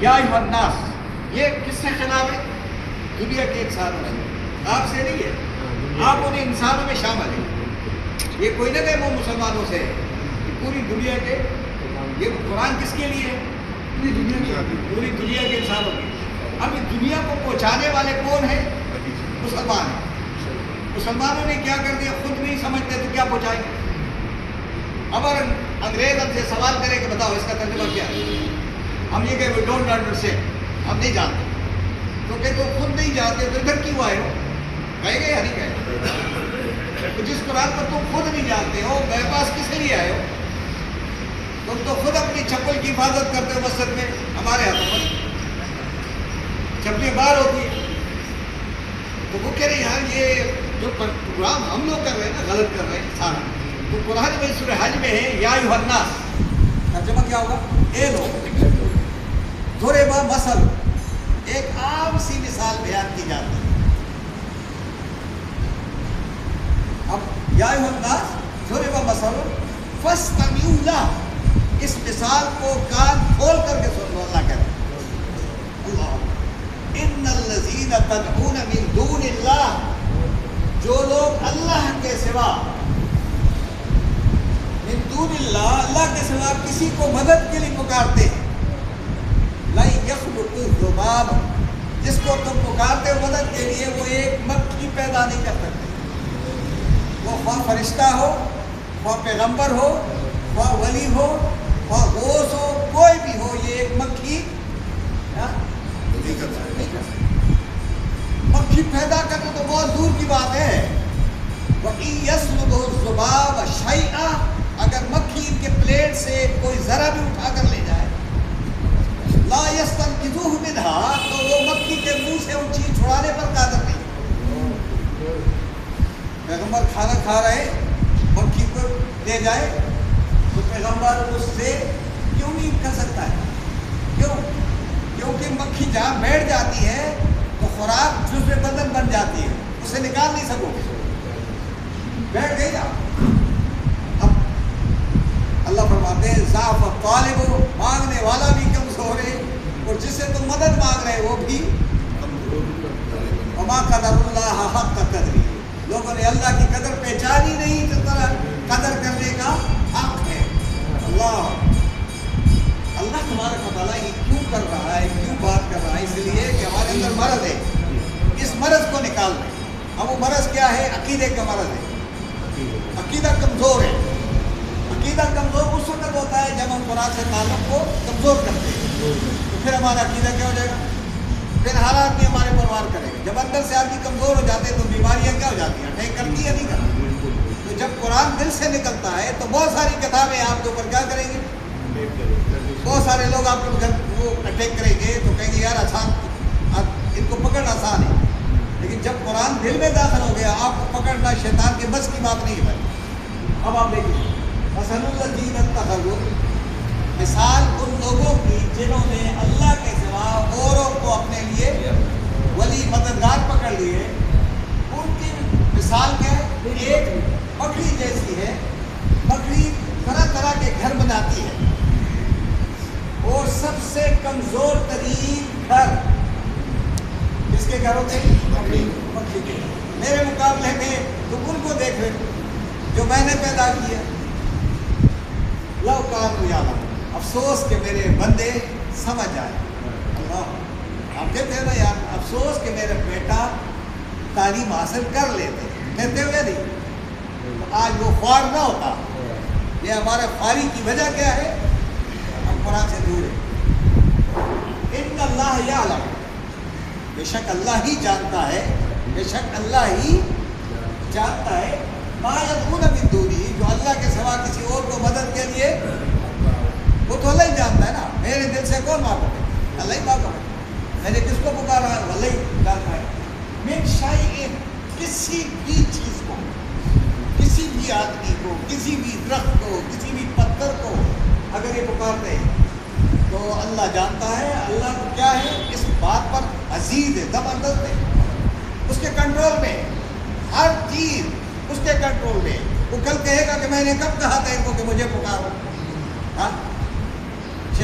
یا ایھا الناس، یہ کس سے خطاب ہے؟ دنیا کے انسانوں سے، آپ سے نہیں ہے، آپ ان انسانوں میں شامل ہیں۔ یہ کوئی نہ کہ وہ مسلمانوں سے ہے، یہ پوری دنیا کے، یہ قرآن کس کے لیے ہے؟ پوری دنیا کے انسانوں کے۔ اب اس دنیا کو پہنچانے والے کون ہیں؟ مسلمان ہیں۔ مسلمانوں نے کیا کر دیا؟ خود نہیں سمجھتے تو کیا پہنچائیں گے؟ اب اگر انگریز ہم سے سوال کرے کہ بتاؤ اس کا ترجمہ کیا ہے، ہم یہ کہ وی ڈونٹ انڈرسٹینڈ، ہم نہیں جانتے، تو کہ تو خود نہیں جانتے تو ادھر کیوں آئے ہو؟ کہیں گے یا نہیں کہیں؟ تو جس قرآن پر تم خود نہیں جانتے ہو، میرے پاس کس لیے آئے ہو؟ تم تو خود اپنی چپل کی حفاظت کرتے ہو مسجد میں، ہمارے ہاتھوں پر چپلیں باہر ہوتی ہیں۔ تو وہ کہہ رہے ہیں یار یہ جو پروگرام ہم لوگ کر رہے ہیں نا، غلط کر رہے ہیں سارا۔ تو قرآن میں سورہ حج میں ہے یا ایھا الناس، ترجمہ کیا ہوگا؟ اے لوگ، ضرب مثل، ایک عام سی مثال بیان کی جاتی ہے۔ اب یا ایھا الناس ضرب مثل فاستمعوا لہ، اس مثال کو کان کھول کر کے سن لو، اللہ کہتا ہے اللہ ان الذین تدعون من دون اللہ، جو لوگ اللہ کے سوا، من دون اللہ، اللہ کے سوا کسی کو مدد کے لیے پکارتے ہیں، لن یخلقوا ذبابا، جس کو تم پکارتے ہو مدد کے لیے وہ ایک مکھی پیدا نہیں کر سکتے، وہ خواہ فرشتہ ہو، خواہ پیغمبر ہو، خواہ ولی ہو، خواہ غوث ہو، کوئی بھی ہو، یہ ایک مکھی نہیں کر سکتے۔ مکھی پیدا کرنا تو بہت دور کی بات ہے۔ وَإِن يَسْلُبْهُ الذُّبَابُ شَيْئًا، اگر مکھی ان کے پلیٹ سے کوئی ذرا بھی اٹھا کر لے جائے، لَا يَسْتَنْقِذُوهُ مِنْهَا، تو وہ مکھی کے منہ سے ان چیز چھڑانے پر قادر نہیں۔ پیغمبر کھانا کھا رہے، مکھی کو لے جائے تو پیغمبر اس سے کیوں نہیں کر سکتا ہے؟ کیوں؟ کیونکہ مکھی جہاں بیٹھ جاتی ہے تو خوراک جزو بدن بن جاتی ہے، اسے نکال نہیں سکو گے، بیٹھ گئی نا۔ اب اللہ فرماتے ہیں ضعف الطالب، مانگنے والا بھی کمزور ہے، اور جس سے تم مدد مانگ رہے وہ بھی وما قدر اللہ حق قدری، لوگوں نے اللہ کی قدر پہچانی نہیں، جس طرح قدر کرنے کا حق ہے۔ اللہ تبارک و تعالیٰ یہ کیوں کر رہا ہے، کیوں بات کر رہا ہے؟ اس لیے کہ ہمارے اندر مرض ہے، اس مرض کو نکال دیں۔ اب وہ مرض کیا ہے؟ عقیدے کا مرض ہے، عقیدہ کمزور ہے۔ عقیدہ کمزور اس وقت ہوتا ہے جب ہم قرآن سے تعلق کو کمزور کرتے ہیں، تو پھر ہمارا عقیدہ کیا ہو جائے گا؟ پھر حالات بھی ہمارے پروار کرے گا۔ جب اندر سے آدمی کمزور ہو جاتے ہیں تو بیماریاں کیا ہو جاتی ہیں؟ اٹیک کرتی ہے نہیں کرتی؟ تو جب قرآن دل سے نکلتا ہے تو بہت ساری کتابیں آپ کے اوپر کیا کریں گی؟ بہت سارے لوگ آپ کو وہ اٹیک کریں گے تو کہیں گے یار آسان، ان کو پکڑنا آسان ہے، لیکن جب قرآن دل میں داخل ہو گیا آپ کو پکڑنا شیطان کے بس کی بات نہیں ہے بھائی۔ اب آپ دیکھیں مثل الذین اتخذوا، مثال ان لوگوں کی جنہوں نے اللہ کے سوا اوروں کو اپنے لیے ولی مددگار پکڑ لیے، ان کی مثال کیا ہے؟ ایک مکڑی جیسی ہے۔ مکڑی طرح طرح کے گھر بناتی ہے، اور سب سے کمزور ترین گھر کس کے گھر ہوتے ہیں؟ مکھی کے۔ میرے مقابلے میں تم ان کو دیکھ رہے جو میں نے پیدا کیا، لو کانوا یعلمون، افسوس کہ میرے بندے سمجھ آئے۔ اللہ، آپ کہتے ہیں نا یار افسوس کہ میرا بیٹا تعلیم حاصل کر لیتے، کہتے ہوئے نہیں تو آج وہ خوار نہ ہوتا۔ یہ ہمارے خواری کی وجہ کیا ہے؟ ہم قرآن سے دور ہیں۔ ان اللہ یعلم، بے شک اللہ ہی جانتا ہے، بے شک اللہ ہی جانتا ہے، ما یدعون من دونہ، جو اللہ کے سوا کسی اور کو مدد کے لیے، وہ تو اللہ ہی جانتا ہے نا۔ میرے دل سے کون معلوم ہے؟ اللہ ہی معلوم ہے، میں نے کس کو پکارا ہے؟ اللہ ہی جانتا ہے۔ من شیء، کسی بھی چیز کو، کسی بھی آدمی کو، کسی بھی درخت کو، کسی بھی پتھر کو اگر یہ پکارتے ہیں تو اللہ جانتا ہے۔ اللہ کو کیا ہے؟ اس بات پر عزیز ہے، زبردست ہے، اس کے کنٹرول میں ہر چیز، اس کے کنٹرول میں۔ وہ کل کہے گا کہ میں نے کب کہا تھا ان کو کہ مجھے پکارو؟ ہاں،